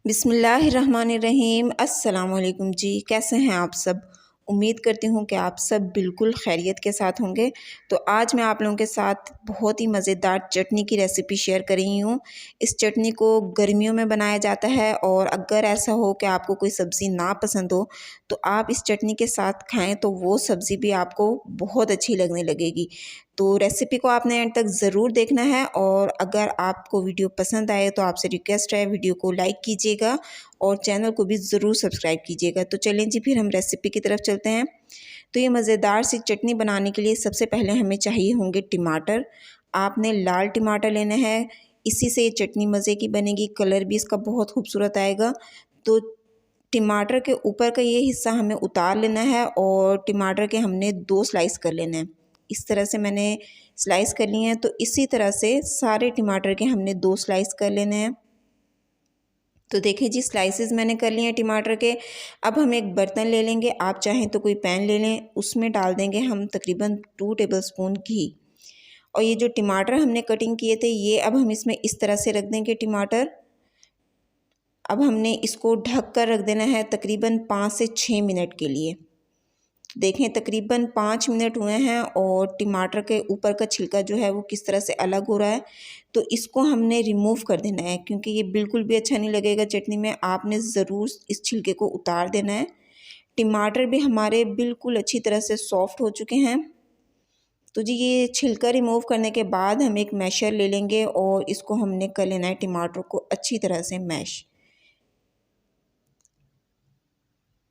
बिस्मिल्लाहिर्रहमानिर्रहीम। अस्सलाम वालेकुम जी, कैसे हैं आप सब। उम्मीद करती हूँ कि आप सब बिल्कुल खैरियत के साथ होंगे। तो आज मैं आप लोगों के साथ बहुत ही मज़ेदार चटनी की रेसिपी शेयर कर रही हूँ। इस चटनी को गर्मियों में बनाया जाता है और अगर ऐसा हो कि आपको कोई सब्ज़ी ना पसंद हो तो आप इस चटनी के साथ खाएं तो वो सब्ज़ी भी आपको बहुत अच्छी लगने लगेगी। तो रेसिपी को आपने एंड तक ज़रूर देखना है और अगर आपको वीडियो पसंद आए तो आपसे रिक्वेस्ट है वीडियो को लाइक कीजिएगा और चैनल को भी ज़रूर सब्सक्राइब कीजिएगा। तो चलें जी, फिर हम रेसिपी की तरफ चलते हैं। तो ये मज़ेदार सी चटनी बनाने के लिए सबसे पहले हमें चाहिए होंगे टमाटर। आपने लाल टमाटर लेना है, इसी से ये चटनी मज़े की बनेगी, कलर भी इसका बहुत खूबसूरत आएगा। तो टमाटर के ऊपर का ये हिस्सा हमें उतार लेना है और टमाटर के हमने 2 स्लाइस कर लेने हैं। इस तरह से मैंने स्लाइस कर लिए हैं। तो इसी तरह से सारे टमाटर के हमने 2 स्लाइस कर लेने हैं। तो देखिए जी, स्लाइसेस मैंने कर लिए हैं टमाटर के। अब हम एक बर्तन ले लेंगे, आप चाहें तो कोई पैन ले लें, उसमें डाल देंगे हम तकरीबन 2 टेबलस्पून घी। और ये जो टमाटर हमने कटिंग किए थे ये अब हम इसमें इस तरह से रख देंगे टमाटर। अब हमने इसको ढक कर रख देना है तकरीबन 5 से 6 मिनट के लिए। देखें तकरीबन 5 मिनट हुए हैं और टमाटर के ऊपर का छिलका जो है वो किस तरह से अलग हो रहा है। तो इसको हमने रिमूव कर देना है क्योंकि ये बिल्कुल भी अच्छा नहीं लगेगा चटनी में। आपने ज़रूर इस छिलके को उतार देना है। टमाटर भी हमारे बिल्कुल अच्छी तरह से सॉफ्ट हो चुके हैं। तो जी, ये छिलका रिमूव करने के बाद हम एक मैशर ले लेंगे और इसको हमने कर लेना है टमाटर को अच्छी तरह से मैश।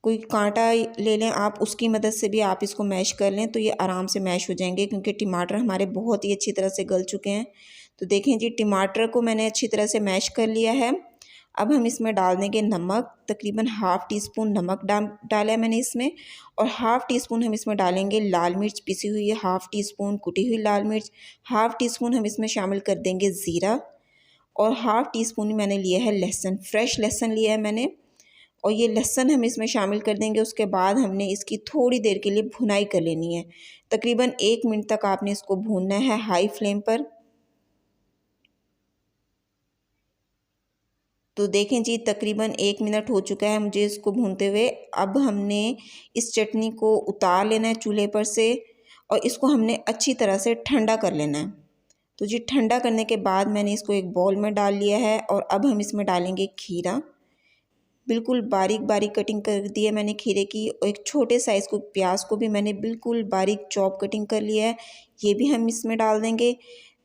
कोई कांटा ले लें आप, उसकी मदद से भी आप इसको मैश कर लें तो ये आराम से मैश हो जाएंगे क्योंकि टमाटर हमारे बहुत ही अच्छी तरह से गल चुके हैं। तो देखें जी, टमाटर को मैंने अच्छी तरह से मैश कर लिया है। अब हम इसमें डाल देंगे नमक, तकरीबन हाफ़ टी स्पून नमक डाला है मैंने इसमें। और हाफ़ टी स्पून हम इसमें डालेंगे लाल मिर्च पिसी हुई है, हाफ़ टी स्पून कुटी हुई लाल मिर्च। हाफ़ टी स्पून हम इसमें शामिल कर देंगे ज़ीरा और हाफ़ टी स्पून मैंने लिया है लहसुन, फ्रेश लहसुन लिया है मैंने और ये लहसुन हम इसमें शामिल कर देंगे। उसके बाद हमने इसकी थोड़ी देर के लिए भुनाई कर लेनी है। तकरीबन 1 मिनट तक आपने इसको भूनना है हाई फ्लेम पर। तो देखें जी, तकरीबन 1 मिनट हो चुका है मुझे इसको भूनते हुए। अब हमने इस चटनी को उतार लेना है चूल्हे पर से और इसको हमने अच्छी तरह से ठंडा कर लेना है। तो जी, ठंडा करने के बाद मैंने इसको एक बाउल में डाल लिया है और अब हम इसमें डालेंगे खीरा। बिल्कुल बारीक बारीक कटिंग कर दी है मैंने खीरे की। और एक छोटे साइज़ को प्याज को भी मैंने बिल्कुल बारीक चॉप कटिंग कर लिया है, ये भी हम इसमें डाल देंगे।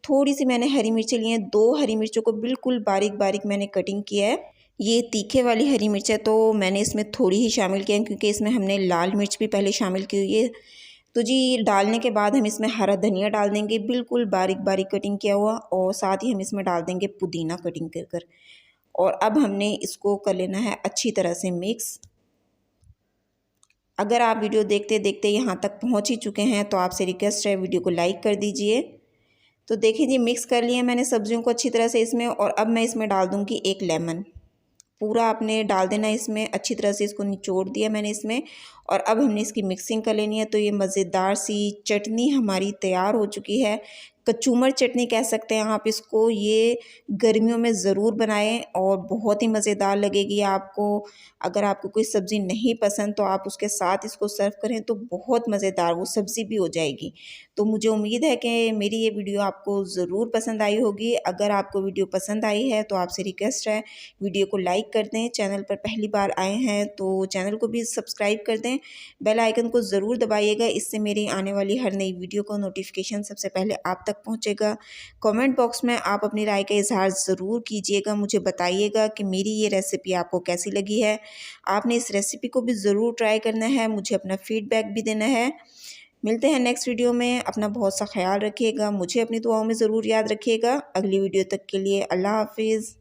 थोड़ी सी मैंने हरी मिर्चें ली हैं, 2 हरी मिर्चों को बिल्कुल बारीक बारीक मैंने कटिंग किया है। ये तीखे वाली हरी मिर्च है तो मैंने इसमें थोड़ी ही शामिल किया है क्योंकि इसमें हमने लाल मिर्च भी पहले शामिल की हुई है। तो जी, डालने के बाद हम इसमें हरा धनिया डाल देंगे बिल्कुल बारीक बारीक कटिंग किया हुआ और साथ ही हम इसमें डाल देंगे पुदीना कटिंग कर कर। और अब हमने इसको कर लेना है अच्छी तरह से मिक्स। अगर आप वीडियो देखते देखते यहाँ तक पहुँच ही चुके हैं तो आपसे रिक्वेस्ट है वीडियो को लाइक कर दीजिए। तो देखिए जी, मिक्स कर लिया मैंने सब्जियों को अच्छी तरह से इसमें और अब मैं इसमें डाल दूँगी 1 लेमन। पूरा आपने डाल देना है इसमें, अच्छी तरह से इसको निचोड़ दिया मैंने इसमें। और अब हमने इसकी मिक्सिंग कर लेनी है। तो ये मज़ेदार सी चटनी हमारी तैयार हो चुकी है। कचूमर चटनी कह सकते हैं आप इसको। ये गर्मियों में ज़रूर बनाएं और बहुत ही मज़ेदार लगेगी आपको। अगर आपको कोई सब्ज़ी नहीं पसंद तो आप उसके साथ इसको सर्व करें तो बहुत मज़ेदार वो सब्ज़ी भी हो जाएगी। तो मुझे उम्मीद है कि मेरी ये वीडियो आपको ज़रूर पसंद आई होगी। अगर आपको वीडियो पसंद आई है तो आपसे रिक्वेस्ट है वीडियो को लाइक कर दें। चैनल पर पहली बार आए हैं तो चैनल को भी सब्सक्राइब कर दें। बेल आइकन को ज़रूर दबाइएगा, इससे मेरी आने वाली हर नई वीडियो का नोटिफिकेशन सबसे पहले आप तक पहुंचेगा। कमेंट बॉक्स में आप अपनी राय का इजहार ज़रूर कीजिएगा, मुझे बताइएगा कि मेरी ये रेसिपी आपको कैसी लगी है। आपने इस रेसिपी को भी ज़रूर ट्राई करना है, मुझे अपना फ़ीडबैक भी देना है। मिलते हैं नेक्स्ट वीडियो में। अपना बहुत सा ख्याल रखिएगा, मुझे अपनी दुआओं में ज़रूर याद रखिएगा। अगली वीडियो तक के लिए अल्लाह हाफिज़।